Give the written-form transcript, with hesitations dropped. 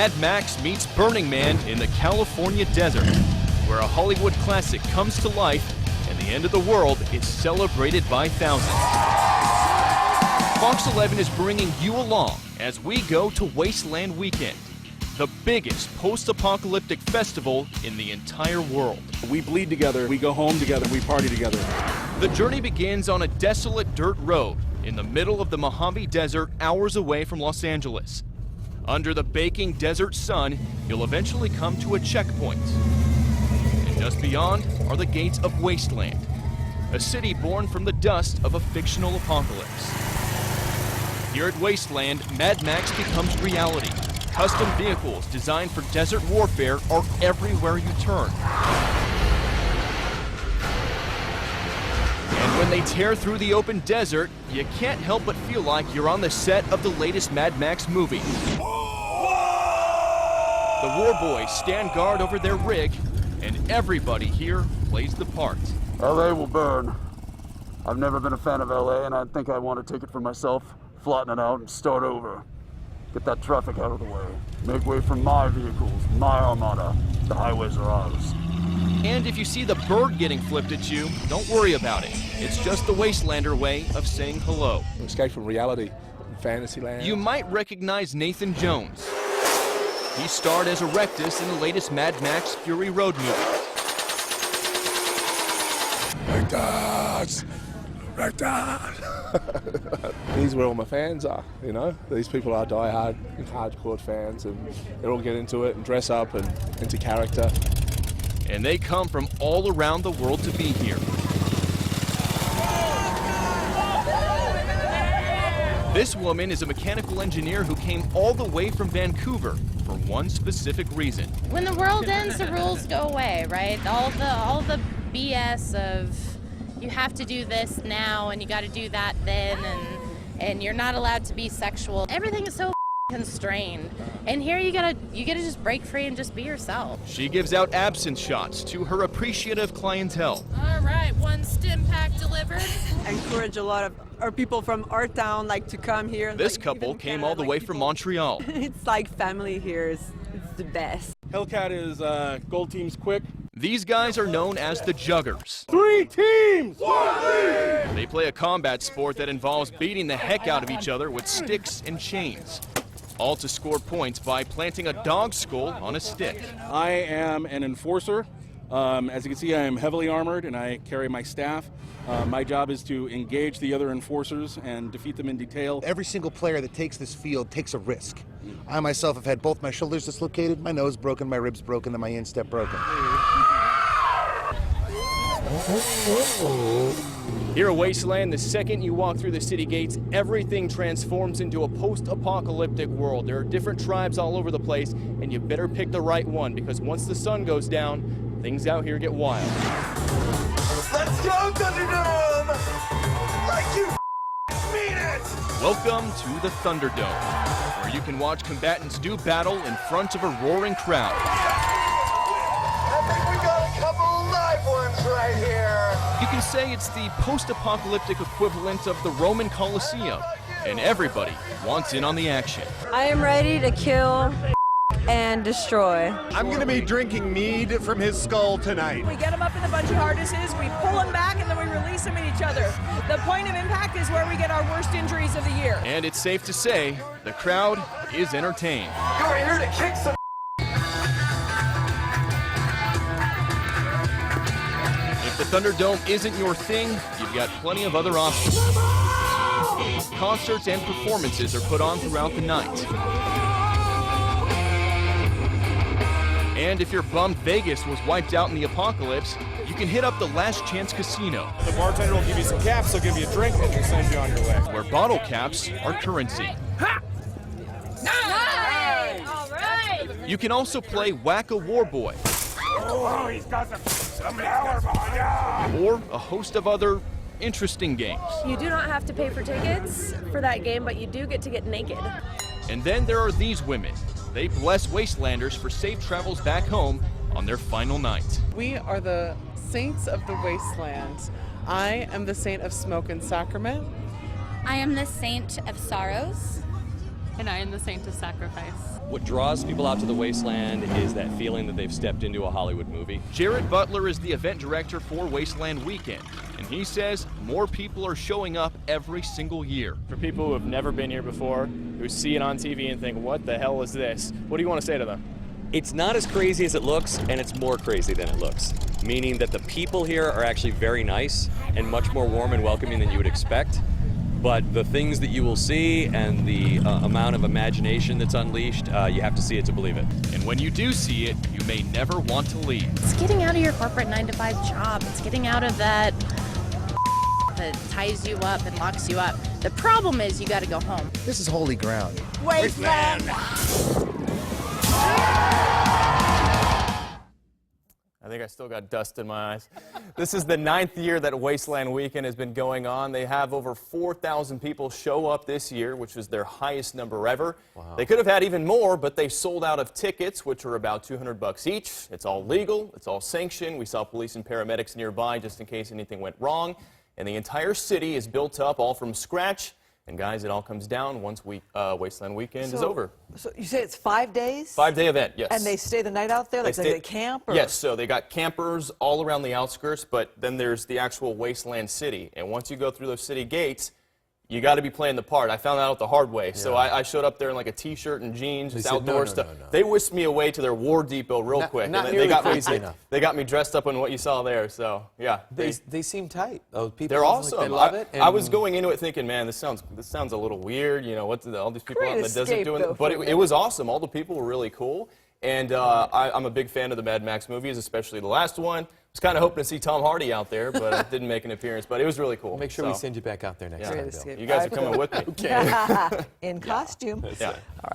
Mad Max meets Burning Man in the California desert, where a Hollywood classic comes to life and the end of the world is celebrated by thousands. Fox 11 is bringing you along as we go to Wasteland Weekend, the biggest post-apocalyptic festival in the entire world. We bleed together, we go home together, we party together. The journey begins on a desolate dirt road in the middle of the Mojave Desert, hours away from Los Angeles. Under the baking desert sun, you'll eventually come to a checkpoint. And just beyond are the gates of Wasteland, a city born from the dust of a fictional apocalypse. Here at Wasteland, Mad Max becomes reality. Custom vehicles designed for desert warfare are everywhere you turn. And when they tear through the open desert, you can't help but feel like you're on the set of the latest Mad Max movie. The war boys stand guard over their rig, and everybody here plays the part. LA will burn. I've never been a fan of LA, and I think I want to take it for myself, flatten it out, and start over. Get that traffic out of the way. Make way for my vehicles, my armada. The highways are ours. And if you see the bird getting flipped at you, don't worry about it. It's just the Wastelander way of saying hello. Escape from reality, fantasy land. You might recognize Nathan Jones. He starred as Erectus in the latest Mad Max Fury Road movie. Erectus! Erectus! These are where all my fans are, you know? These people are die-hard, hardcore fans, and they all get into it and dress up and into character. And they come from all around the world to be here. This woman is a mechanical engineer who came all the way from Vancouver for one specific reason. When the world ends, the rules go away, right? All the BS of you have to do this now and you got to do that then, and you're not allowed to be sexual. Everything is so constrained, and here you gotta just break free and just be yourself. She gives out absinthe shots to her appreciative clientele. All right, one stim pack delivered. I encourage a lot of our people from our town to come here. This couple came all the way from Montreal. It's like family here. It's the best. Hellcat is Gold Team's quick. These guys are known as the Juggers. 3 teams! 1 lead! They play a combat sport that involves beating the heck out of each other with sticks and chains. All to score points by planting a dog skull on a stick. I am an enforcer. As you can see, I am heavily armored and I carry my staff. My job is to engage the other enforcers and defeat them in detail. Every single player that takes this field takes a risk. I myself have had both my shoulders dislocated, my nose broken, my ribs broken, and my instep broken. Here at Wasteland, the second you walk through the city gates, everything transforms into a post-apocalyptic world. There are different tribes all over the place, and you better pick the right one, because once the sun goes down, things out here get wild. Let's go, Thunderdome! Like you mean it! Welcome to the Thunderdome, where you can watch combatants do battle in front of a roaring crowd. I think we got a couple live ones right here. You can say it's the post-apocalyptic equivalent of the Roman Colosseum, and everybody wants in on the action. I am ready to kill and destroy. I'm going to be drinking mead from his skull tonight. We get them up in a bunch of harnesses, we pull them back, and then we release them at each other. The point of impact is where we get our worst injuries of the year. And it's safe to say, the crowd is entertained. You're here to kick some. If the Thunderdome isn't your thing, you've got plenty of other options. Concerts and performances are put on throughout the night. And if you're bummed Vegas was wiped out in the apocalypse, you can hit up the Last Chance Casino. The bartender will give you some caps, he'll give you a drink, and he'll send you on your way. Where bottle caps are currency. Nice! All right! You can also play Whack-A-Warboy. Oh, he's got some power behind ya! Or a host of other interesting games. You do not have to pay for tickets for that game, but you do get to get naked. And then there are these women. They bless Wastelanders for safe travels back home on their final night. We are the saints of the wasteland. I am the saint of smoke and sacrament. I am the saint of sorrows. and I am the saint of sacrifice. What draws people out to the Wasteland is that feeling that they've stepped into a Hollywood movie. Jared Butler is the event director for Wasteland Weekend, and he says more people are showing up every single year. For people who have never been here before, who see it on TV and think, what the hell is this? What do you want to say to them? It's not as crazy as it looks, and it's more crazy than it looks, meaning that the people here are actually very nice and much more warm and welcoming than you would expect. But the things that you will see and the amount of imagination that's unleashed, you have to see it to believe it. And when you do see it, you may never want to leave. It's getting out of your corporate 9-to-5 job. It's getting out of that that ties you up and locks you up. The problem is you got to go home. This is holy ground. Wasteland. I think I still got dust in my eyes. This is the 9th year that Wasteland Weekend has been going on. They have over 4,000 people show up this year, which is their highest number ever. Wow. They could have had even more, but they sold out of tickets, which are about $200 each. It's all legal. It's all sanctioned. We saw police and paramedics nearby just in case anything went wrong. And the entire city is built up all from scratch. And guys, it all comes down once Wasteland Weekend is over. So you say it's 5 days? 5-day event, yes. And they stay the night out there? Like they camp? Or? Yes, so they got campers all around the outskirts, but then there's the actual Wasteland City. And once you go through those city gates, you got to be playing the part. I found that out the hard way. Yeah. So I showed up there in like a T-shirt and jeans, just outdoor stuff. No. They whisked me away to their war depot real quick. Not and they got crazy enough. They got me dressed up in what you saw there. So yeah, they seem tight. Those people. They're awesome. Like they love it. I was going into it thinking, man, this sounds a little weird. You know, what all these people out in the desert doing? But it was awesome. All the people were really cool. And I'm a big fan of the Mad Max movies, especially the last one. I was kind of hoping to see Tom Hardy out there, but it didn't make an appearance. But it was really cool. Make sure we send you back out there next time, Bill. You guys are coming with me. Okay. In costume. Yeah. All right.